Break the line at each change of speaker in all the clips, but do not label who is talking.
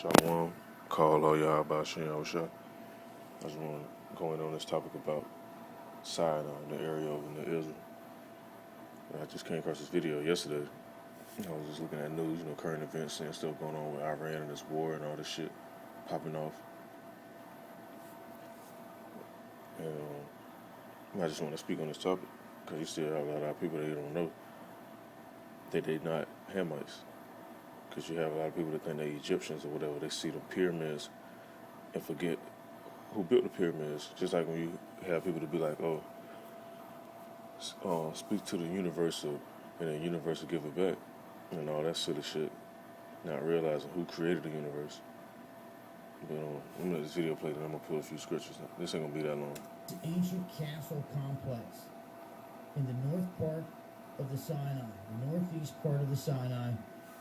Shalom. Call all y'all about Siniai. I just want to go in on this topic about Sinai, the area over in Israel. And I just came across this video yesterday. I was just looking at news, current events, seeing stuff going on with Iran and this war and all this shit popping off. And I just want to speak on this topic because you still have a lot of people that don't know that they're not Hamites. Because you have a lot of people that think they're Egyptians or whatever. They see the pyramids and forget who built the pyramids. Just like when you have people to be like, speak to the universal and the universe will give it back and all that silly shit, not realizing who created the universe. But I'm gonna let this video play, and I'm gonna pull a few scriptures. This ain't gonna be that long.
The ancient castle complex in the north part of the Sinai, the northeast part of the Sinai,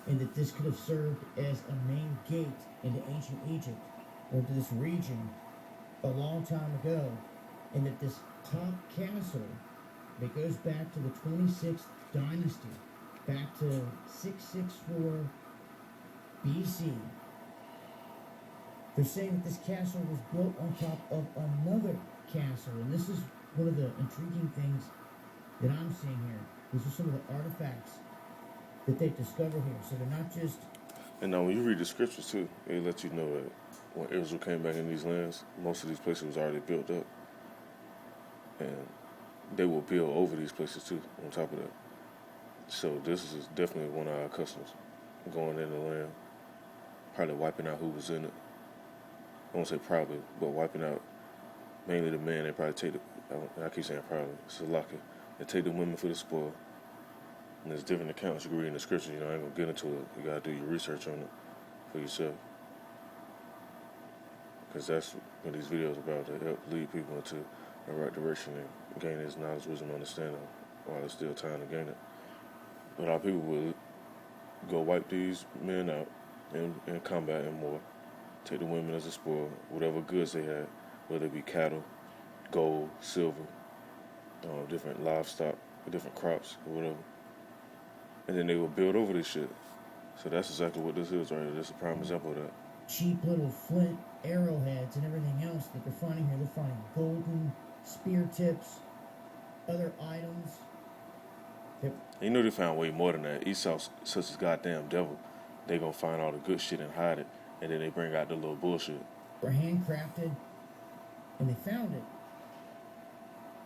and that this could have served as a main gate into ancient Egypt or to this region a long time ago, and that this top castle that goes back to the 26th dynasty, back to 664 BC. They're saying that this castle was built on top of another castle, and this is one of the intriguing things that I'm seeing here. These are some of the artifacts that they've discovered here. So they're not just...
And now when you read the scriptures too, it lets you know that when Israel came back in these lands, most of these places was already built up. And they will build over these places too, on top of that. So this is definitely one of our customs. Going in the land, probably wiping out who was in it. I won't say probably, but wiping out mainly the men. They probably take I keep saying probably, it's a lucky. They take the women for the spoil. And there's different accounts you can read in the scriptures. I ain't gonna get into it. You gotta do your research on it for yourself. Because that's what these videos are about, to help lead people into the right direction and gain this knowledge, wisdom, understanding while there's still time to gain it. But our people will go wipe these men out in combat and war. Take the women as a spoil, whatever goods they had, whether it be cattle, gold, silver, different livestock, different crops, or whatever. And then they will build over this shit. So that's exactly what this is right here. This is a prime example of that.
cheap little flint arrowheads and everything else that they're finding here. They're finding golden spear tips, other items.
They found way more than that. Esau's such a goddamn devil. They gonna find all the good shit and hide it, and then they bring out the little bullshit.
Were handcrafted, and they found it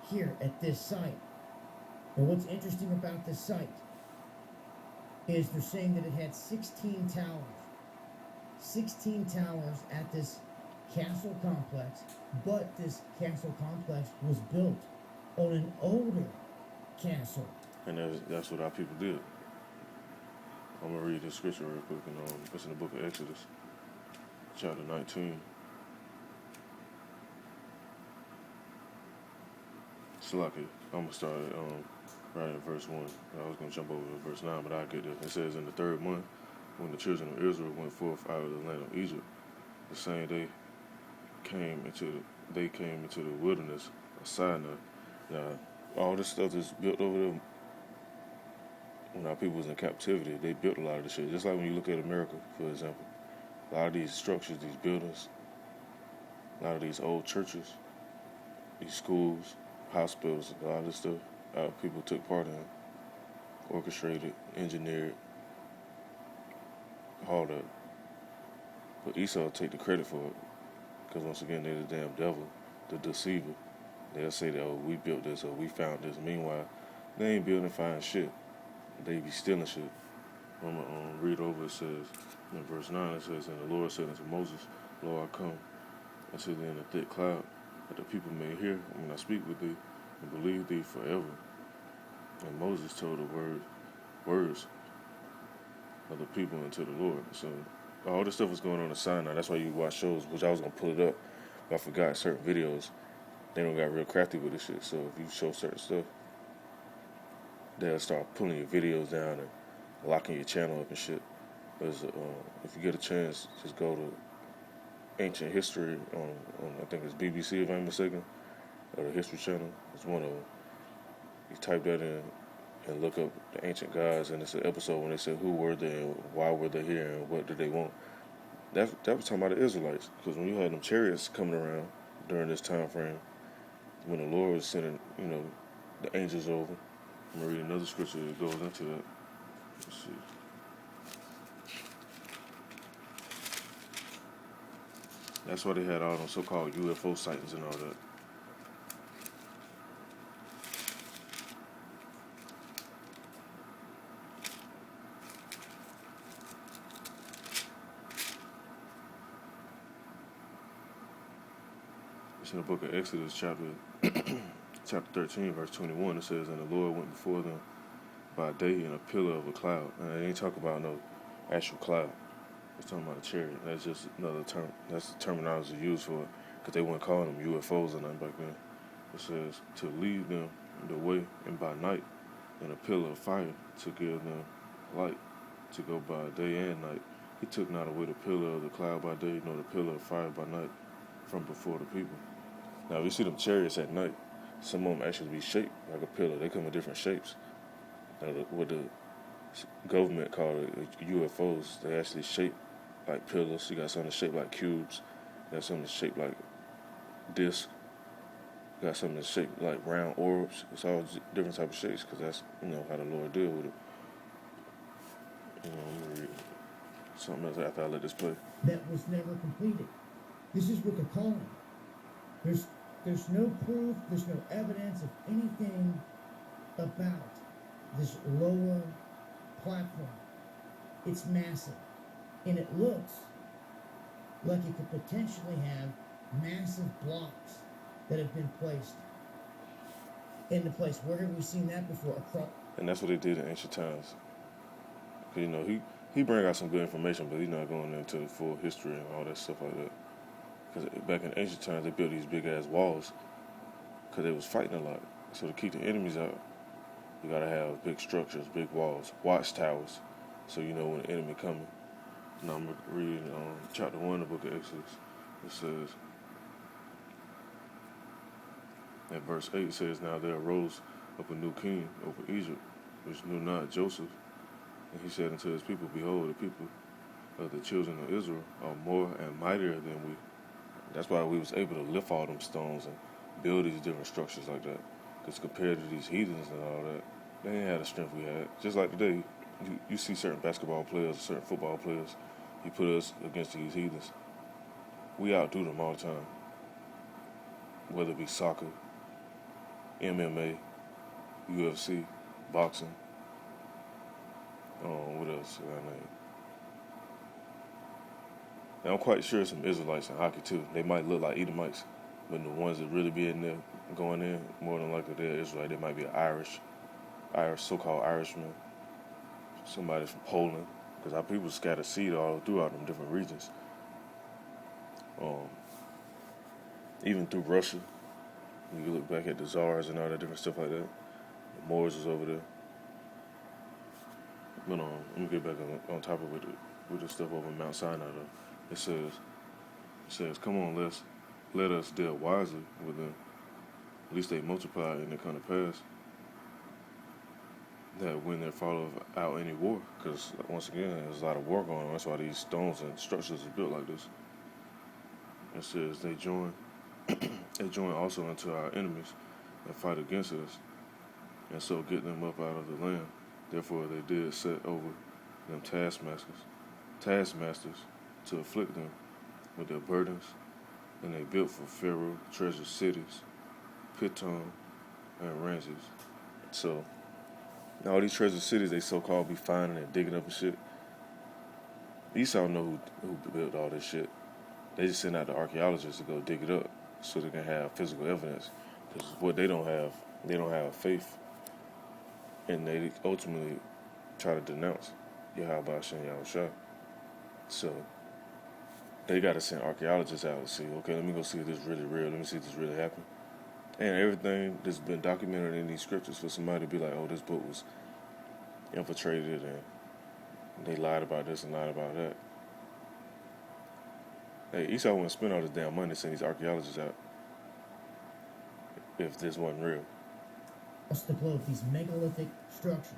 here at this site. And what's interesting about this site is they're saying that it had 16 towers. 16 towers at this castle complex, but this castle complex was built on an older castle.
And that's what our people did. I'm going to read this scripture real quick. It's in the book of Exodus, chapter 19. Slacky. I'm going to start right at verse 1. I was going to jump over to verse 9, but I'll get there. It says, in the third month, when the children of Israel went forth out of the land of Egypt, the same day came into the wilderness of Sinai. Now, all this stuff that's built over there, when our people was in captivity, they built a lot of this shit. Just like when you look at America, for example. A lot of these structures, these buildings, a lot of these old churches, these schools, hospitals, a lot of this stuff, our people took part in, orchestrated, engineered, all that. But Esau take the credit for it, because once again, they're the damn devil, the deceiver. They'll say that, oh, we built this, or we found this. Meanwhile, they ain't building fine shit. They be stealing shit. I'm going to read over. It says, in verse 9, it says, and the Lord said unto Moses, Lo, I come unto thee in a thick cloud, that the people may hear when I speak with thee, and believe thee forever. And Moses told the words of the people unto the Lord. So all this stuff was going on in Sinai. That's why you watch shows, which I was going to pull it up, but I forgot certain videos. They don't got real crafty with this shit. So if you show certain stuff, they'll start pulling your videos down and locking your channel up and shit. But if you get a chance, just go to Ancient History on I think it's BBC if I'm mistaken, or the History Channel. It's one of them. You type that in and look up the ancient gods, and it's an episode when they say who were they and why were they here and what did they want. that was talking about the Israelites, because when you had them chariots coming around during this time frame, when the Lord was sending, the angels over. I'm gonna read another scripture that goes into that. Let's see. That's why they had all them so-called UFO sightings and all that. It's in the book of Exodus, chapter 13, verse 21. It says, "And the Lord went before them by day in a pillar of a cloud." And they ain't talking about no actual cloud. It's talking about a chariot. That's just another term. That's the terminology used for it, because they weren't calling them UFOs or nothing back then. It says to lead them the way, and by night in a pillar of fire to give them light to go by day and night. He took not away the pillar of the cloud by day, nor the pillar of fire by night from before the people. Now, we see them chariots at night. Some of them actually be shaped like a pillar. They come in different shapes. Now, what the government called it, UFOs, they actually shape like pillars. You got something shaped like cubes. You got something shaped like discs. You got something shaped like round orbs. It's all different type of shapes, because that's how the Lord deal with it. I'm gonna read something else after I let this play.
That was never completed. This is what they're calling it. There's no proof, there's no evidence of anything about this lower platform. It's massive. And it looks like it could potentially have massive blocks that have been placed into place. Where have we seen that before?
And that's what they did in ancient times. He bring out some good information, but he's not going into the full history and all that stuff like that. Because back in ancient times, they built these big ass walls because they was fighting a lot. So to keep the enemies out, you gotta have big structures, big walls, watchtowers, so you know when the enemy coming. Now I'm reading chapter 1 of the book of Exodus. It says, at verse 8, it says, "Now there arose up a new king over Egypt, which knew not Joseph. And he said unto his people, Behold, the people of the children of Israel are more and mightier than we." That's why we was able to lift all them stones and build these different structures like that. Because compared to these heathens and all that, they ain't had the strength we had. Just like today, you see certain basketball players, certain football players, you put us against these heathens, we outdo them all the time. Whether it be soccer, MMA, UFC, boxing, what else did I name? Now, I'm quite sure some Israelites in hockey too. They might look like Edomites, but the ones that really be in there going in, more than likely they're Israelite. They might be an Irish, so-called Irishman, somebody from Poland, because our people scatter seed all throughout them different regions. Even through Russia, you look back at the Tsars and all that different stuff like that. The Moors was over there. But let me get back on top of it with the stuff over Mount Sinai though. It says, "Come on, let us deal wisely with them. At least they multiply and they come to pass. That when there follow out any war," because once again, there's a lot of war going on. That's why these stones and structures are built like this. It says they join also unto our enemies and fight against us, and so get them up out of the land. Therefore they did set over them taskmasters to afflict them with their burdens, and they built for Pharaoh treasure cities, Pithom, and Ramses. So all these treasure cities they so-called be finding and digging up and shit. Esau know who built all this shit. They just send out the archaeologists to go dig it up so they can have physical evidence. Because what they don't have faith, and they ultimately try to denounce Yahweh Shem Yahushua. So they got to send archaeologists out to see, okay, let me go see if this is really real. Let me see if this really happened. And everything that's been documented in these scriptures for somebody to be like, oh, this book was infiltrated and they lied about this and lied about that. Hey, Esau wouldn't spend all this damn money to send these archaeologists out if this wasn't real.
Across the globe, these megalithic structures.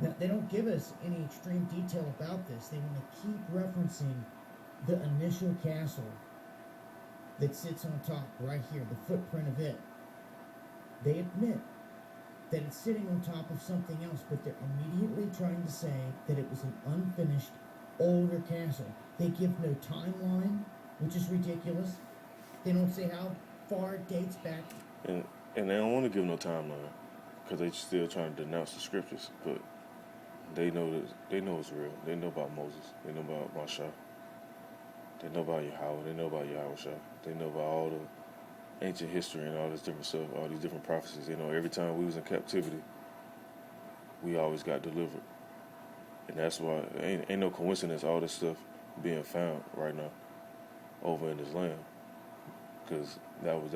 Now, they don't give us any extreme detail about this. They want to keep referencing the initial castle that sits on top right here, the footprint of it, they admit that it's sitting on top of something else, but they're immediately trying to say that it was an unfinished, older castle. They give no timeline, which is ridiculous. They don't say how far it dates back.
And they don't want to give no timeline because they still trying to denounce the scriptures, but they know it's real. They know about Moses. They know about Masha. They know about Yahweh. They know about Yahweh. They know about all the ancient history and all this different stuff, all these different prophecies. They know every time we was in captivity, we always got delivered. And that's why ain't no coincidence all this stuff being found right now over in this land. Because that was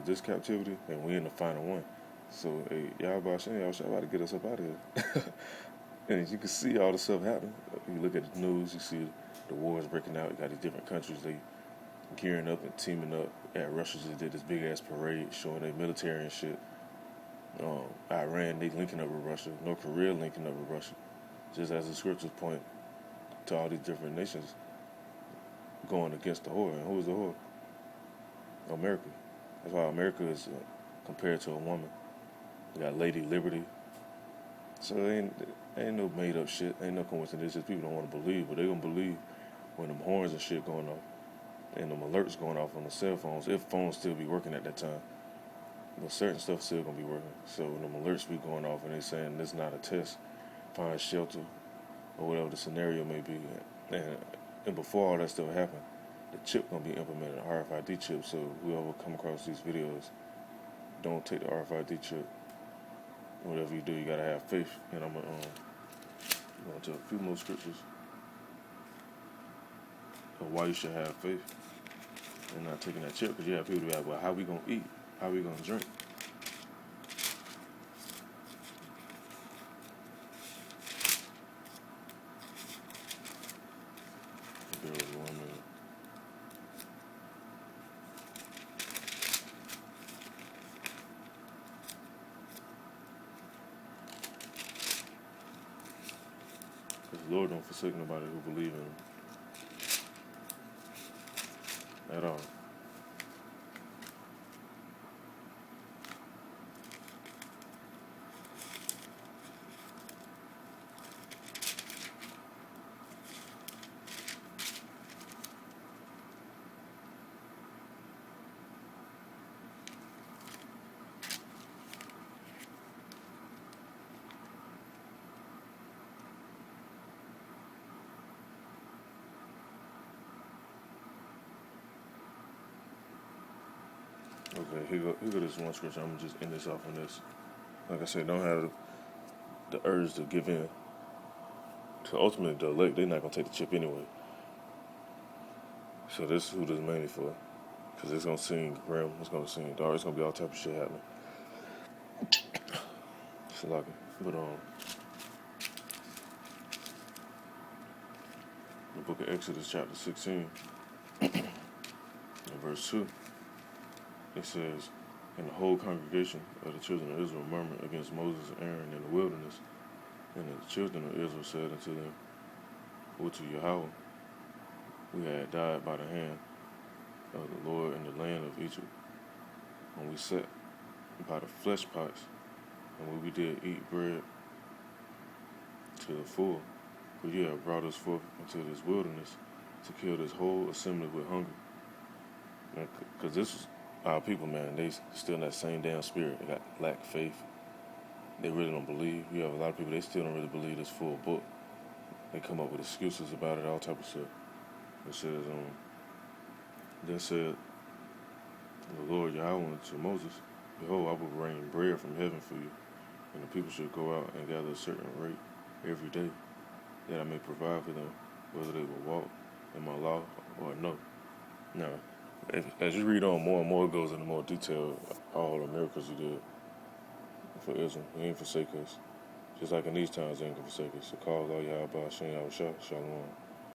this captivity, and we in the final one. So, hey, y'all about to get us up out of here. And you can see all the stuff happening. You look at the news, you see the wars breaking out. You got these different countries, they gearing up and teaming up. Russia just did this big ass parade showing their military and shit. Iran, they linking up with Russia. North Korea linking up with Russia. Just as the scriptures point to all these different nations going against the whore. And who is the whore? America. That's why America is compared to a woman. You got Lady Liberty. So ain't no made up shit. Ain't no coincidence. Just people don't want to believe, but they gonna believe when them horns and shit going off and them alerts going off on the cell phones. If phones still be working at that time, but certain stuff still gonna be working. So when them alerts be going off and they saying this not a test, find shelter or whatever the scenario may be, and before all that stuff happened, the chip gonna be implemented, the RFID chip. So whoever come across these videos, don't take the RFID chip. Whatever you do, you gotta have faith. And I'm gonna go into a few more scriptures of why you should have faith and not taking that chip. Because you have people who be like, well, how we gonna eat? How we gonna drink? Bear with me 1 minute. Because the Lord don't forsake nobody who believe in him at all. Okay, here go this one scripture. I'm gonna just end this off on this. Like I said, don't have the urge to give in. So ultimately, the elect, they're not gonna take the chip anyway. So this is who this is mainly for, because it's gonna seem grim, it's gonna seem dark, it's gonna be all type of shit happening. It's like, but the book of Exodus, chapter 16, and verse 2. It says, and the whole congregation of the children of Israel murmured against Moses and Aaron in the wilderness. And the children of Israel said unto them, would to Yahweh, we had died by the hand of the Lord in the land of Egypt, when we sat by the flesh pots, and when we did eat bread to the full. For you have brought us forth into this wilderness to kill this whole assembly with hunger. Because this is our people, man, they still in that same damn spirit. They got lack faith. They really don't believe. You have a lot of people, they still don't really believe this full book. They come up with excuses about it, all type of stuff. It says, then said the Lord Yahweh to Moses, behold, I will rain bread from heaven for you, and the people should go out and gather a certain rate every day, that I may provide for them, whether they will walk in my law or no. Now, as you read on more and more, it goes into more detail, all the miracles he did for Israel. He ain't forsake us. Just like in these times, he ain't gonna forsake us. So call Allah Yahweh Shalom.